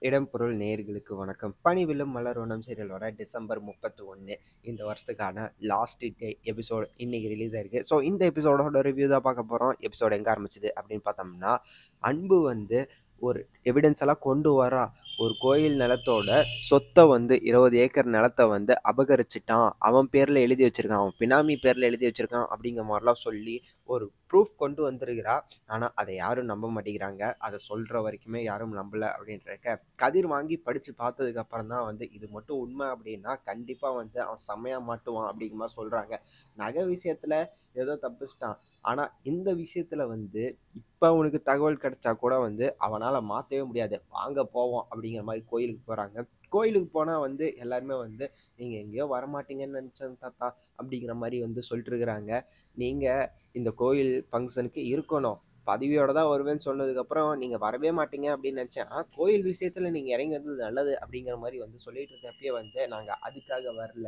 இடம்பொருள் நேயர்களுக்கு வணக்கம். பணிவிலும் மலர்வனம் சீரியலோட டிசம்பர் 31 இந்த வருஷத்துக்கான லாஸ்ட் டே எபிசோட் இன்னைக்கு ரிலீஸ் ஆயிருக்கு. ஸோ இந்த எபிசோடோட ரிவ்யூ தான் பார்க்க போகிறோம். எபிசோட் எங்கே ஆரம்பிச்சது அப்படின்னு பார்த்தோம்னா, அன்பு வந்து ஒரு எவிடன்ஸ் எல்லாம் கொண்டு வரா. ஒரு கோயில் நிலத்தோட சொத்தை வந்து 20 ஏக்கர் நிலத்தை வந்து அபகரிச்சிட்டான், அவன் பேரில் எழுதி வச்சிருக்கான், அவன் பினாமி பேரில் எழுதி வச்சிருக்கான் அப்படிங்கிற மாதிரிலாம் சொல்லி ஒரு ப்ரூஃப் கொண்டு வந்திருக்கிறா. ஆனால் அதை யாரும் நம்ப மாட்டேங்கிறாங்க. அதை சொல்கிற வரைக்குமே யாரும் நம்பலை அப்படின்றக்க கதிர் வாங்கி படித்து பார்த்ததுக்கு அப்புறம் தான் வந்து இது மட்டும் உண்மை அப்படின்னா கண்டிப்பாக வந்து அவன் செம்மையாக மாட்டுவான் அப்படிங்கிற மாதிரி சொல்கிறாங்க. நகை விஷயத்தில் ஏதோ தப்பிச்சிட்டான், ஆனால் இந்த விஷயத்தில் வந்து இப்போ அவனுக்கு தகவல் கிடைச்சா கூட வந்து அவனால் மாற்றவே முடியாது. வாங்க போவோம் அப்படிங்கிற மாதிரி கோயிலுக்கு போகிறாங்க. கோயிலுக்கு போனால் வந்து எல்லாருமே வந்து நீங்கள் எங்கேயோ வரமாட்டீங்கன்னு நினச்சேன் தாத்தா அப்படிங்கிற மாதிரி வந்து சொல்லிட்டு இருக்கிறாங்க. நீங்கள் இந்த கோயில் ஃபங்க்ஷனுக்கு இருக்கணும், பதவியோட தான் வருவேன்னு சொன்னதுக்கப்புறம் நீங்கள் வரவே மாட்டீங்க அப்படின்னு நினச்சேன். கோயில் விஷயத்தில் நீங்கள் இறங்கி வந்தது நல்லது அப்படிங்கிற மாதிரி வந்து சொல்லிட்டு இருக்கப்பயே வந்து நாங்கள் அதுக்காக வரல,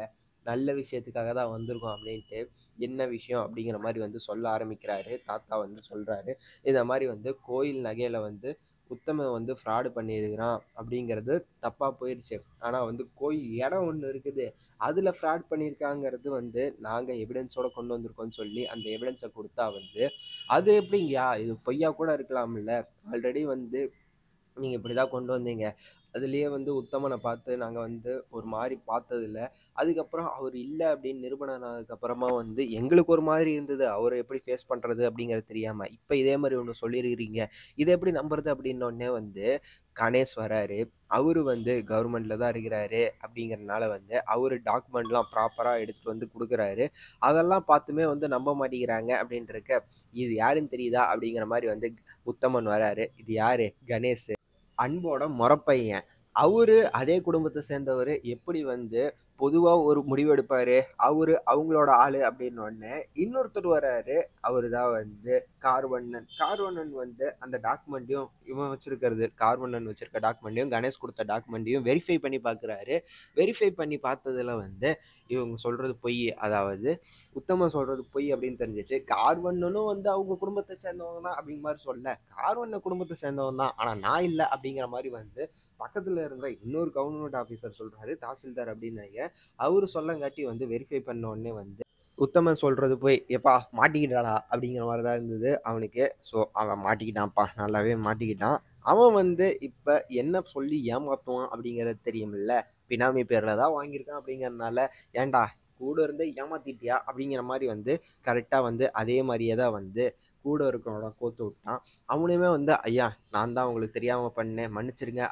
நல்ல விஷயத்துக்காக தான் வந்திருக்கோம் அப்படின்ட்டு என்ன விஷயம் அப்படிங்கிற மாதிரி வந்து சொல்ல ஆரம்பிக்கிறாரு. தாத்தா வந்து சொல்கிறாரு, இந்த மாதிரி வந்து கோயில் நகையில் வந்து உத்தமன் வந்து ஃப்ராடு பண்ணியிருக்கிறான் அப்படிங்கிறது தப்பாக போயிடுச்சு. ஆனால் வந்து கோயில் இடம் ஒன்று இருக்குது, அதில் ஃப்ராட் பண்ணியிருக்காங்கிறது வந்து நாங்கள் எவிடன்ஸோடு கொண்டு வந்திருக்கோம்னு சொல்லி அந்த எவிடன்ஸை கொடுத்தா வந்து அது எப்படிங்கயா, இது பொய்யா கூட இருக்கலாம்ல, ஆல்ரெடி வந்து நீங்கள் இப்படி தான் கொண்டு வந்தீங்க, அதுலேயே வந்து உத்தமனை பார்த்து நாங்கள் வந்து ஒரு மாதிரி பார்த்ததில்ல, அதுக்கப்புறம் அவர் இல்லை அப்படின்னு நிரூபணம் ஆனதுக்கப்புறமா வந்து எங்களுக்கு ஒரு மாதிரி இருந்தது, அவரை எப்படி ஃபேஸ் பண்ணுறது அப்படிங்கிறது தெரியாமல் இப்போ இதே மாதிரி ஒன்று சொல்லியிருக்கிறீங்க, இதை எப்படி நம்புறது அப்படின்னோடனே வந்து கணேஷ் வராரு. அவரு வந்து கவர்மெண்ட்டில் தான் இருக்கிறாரு அப்படிங்கிறதுனால வந்து அவர் டாக்குமெண்ட்லாம் ப்ராப்பராக எடுத்துகிட்டு வந்து கொடுக்குறாரு. அதெல்லாம் பார்த்துமே வந்து நம்ப மாட்டேங்கிறாங்க அப்படின்றக்க இது யாருன்னு தெரியுதா அப்படிங்கிற மாதிரி வந்து உத்தமன் வராரு. இது யாரு? கணேஷ், அன்போட மொறப்பையன். அவரு அதே குடும்பத்தை சேர்ந்தவர், எப்படி வந்து பொதுவாக ஒரு முடிவு எடுப்பார், அவரு அவங்களோட ஆள் அப்படின்னோடனே இன்னொருத்தர் வராரு. அவர் தான் வந்து கார்வண்ணன். கார்வண்ணன் வந்து அந்த டாக்குமெண்ட்டையும் இவன் வச்சிருக்கிறது, கார்வண்ணன் வச்சிருக்க டாக்குமெண்ட்டையும் கணேஷ் கொடுத்த டாக்குமெண்ட்டையும் வெரிஃபை பண்ணி பார்க்குறாரு. வெரிஃபை பண்ணி பார்த்ததுல வந்து இவங்க சொல்கிறது பொய், அதாவது உத்தமன் சொல்கிறது பொய் அப்படின்னு தெரிஞ்சிச்சு. கார்வண்ணனும் வந்து அவங்க குடும்பத்தை சேர்ந்தவங்க தான் அப்படிங்கிற மாதிரி சொல்ல, கார்வண்ணன் குடும்பத்தை சேர்ந்தவன் தான் ஆனால் நான் இல்லை அப்படிங்கிற மாதிரி வந்து பக்கத்தில் இருந்த இன்னொரு கவர்மெண்ட் ஆஃபீஸர் சொல்கிறாரு, தாசில்தார் அப்படின்னாங்க. அவரு சொல்லங்காட்டி வந்து வெரிஃபை பண்ண உடனே வந்து உத்தமன் சொல்கிறது போய் எப்பா மாட்டிக்கிட்டாடா அப்படிங்கிற மாதிரி தான் இருந்தது அவனுக்கு. ஸோ அவன் மாட்டிக்கிட்டான்ப்பா, நல்லாவே மாட்டிக்கிட்டான். அவன் வந்து இப்போ என்ன சொல்லி ஏமாற்றுவான் அப்படிங்கிறது தெரியுமில்ல, பினாமி பேரில் தான் வாங்கியிருக்கான் அப்படிங்கிறதுனால ஏன்டா கூட இருந்து ஏமாத்திட்டியா அப்படிங்கிற மாதிரி வந்து கரெக்டாக வந்து அதே மாதிரியே தான் வந்து கூட இருக்கிறவனோட கோத்து விட்டான். அவனுமே வந்து ஐயா நான் தான் உங்களுக்கு தெரியாமல் பண்ணேன், மன்னிச்சிருங்க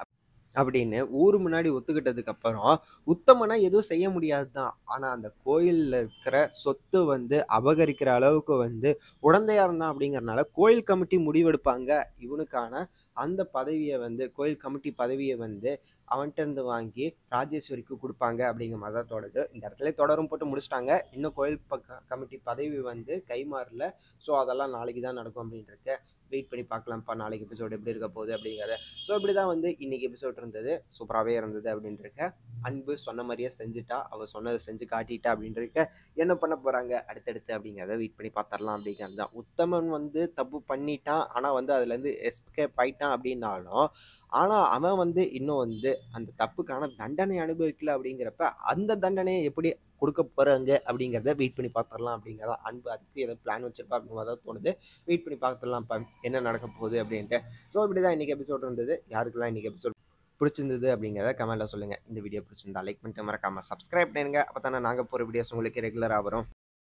அப்படின்னு ஊர் முன்னாடி ஒத்துக்கிட்டதுக்கு அப்புறம் உத்தமனா எதுவும் செய்ய முடியாது தான். ஆனா அந்த கோயில்ல இருக்கிற சொத்து வந்து அபகரிக்கிற அளவுக்கு வந்து உடந்தையா இருந்தான் அப்படிங்கறனால கோயில் கமிட்டி முடிவெடுப்பாங்க. இவனுக்கான அந்த பதவியை வந்து கோயில் கமிட்டி பதவியை வந்து அவன்கிட்ட இருந்து வாங்கி ராஜேஸ்வரிக்கு கொடுப்பாங்க அப்படிங்கிற மாதிரி தான் தொடருது. இந்த இடத்துல தொடரும் போட்டு முடிச்சிட்டாங்க. இன்னும் கோயில் கமிட்டி பதவி வந்து கைமாறல. ஸோ அதெல்லாம் நாளைக்கு தான் நடக்கும் அப்படின்ட்டு வெயிட் பண்ணி பார்க்கலாம்ப்பா, நாளைக்கு எபிசோடு எப்படி இருக்க போகுது அப்படிங்கிறத. ஸோ இப்படி தான் வந்து இன்னைக்கு எபிசோட் இருந்தது, சூப்பராகவே இருந்தது அப்படின்றக்க. அன்பு சொன்ன மாதிரியே செஞ்சுட்டா, அவள் சொன்னதை செஞ்சு காட்டிட்டா அப்படின்றக்க என்ன பண்ண போகிறாங்க அடுத்தடுத்து அப்படிங்கிறத வெயிட் பண்ணி பார்த்துடலாம் அப்படிங்கிறது தான். உத்தமன் வந்து தப்பு பண்ணிட்டான், ஆனால் வந்து அதுலேருந்து எஸ்கேப் ஆயிட்டான் அப்படின்னாலும், ஆனால் அவன் வந்து இன்னும் வந்து அந்த தப்புக்கான தண்டனை அனுபவிக்கல அப்படிங்கிறப்ப அந்த தண்டனையை எப்படி கொடுக்க போகிறாங்க அப்படிங்கிறத வெயிட் பண்ணி பார்த்துடலாம் அப்படிங்கிறத. அன்பு அதுக்கு ஏதோ பிளான் வச்சிருப்பா அப்படிங்கிற தான் தோணுது. வெயிட் பண்ணி பார்த்துடலாம்ப்பா என்ன நடக்க போகுது அப்படின்ட்டு. ஸோ இப்படி தான் இன்றைக்கி எபிசோட் இருந்தது. யாருக்கெல்லாம் இன்றைக்கி எபிசோட் பிடிச்சிருந்தது அப்படிங்கிறத கமெண்ட்டில் சொல்லுங்கள். இந்த வீடியோ பிடிச்சிருந்தா லைக் பண்ணிட்டு மறக்காமல் சப்ஸ்கிரைப் பண்ணிடுங்க. அப்போ தானே நாங்கள் போகிற வீடியோஸ் உங்களுக்கு ரெகுலராக வரும்.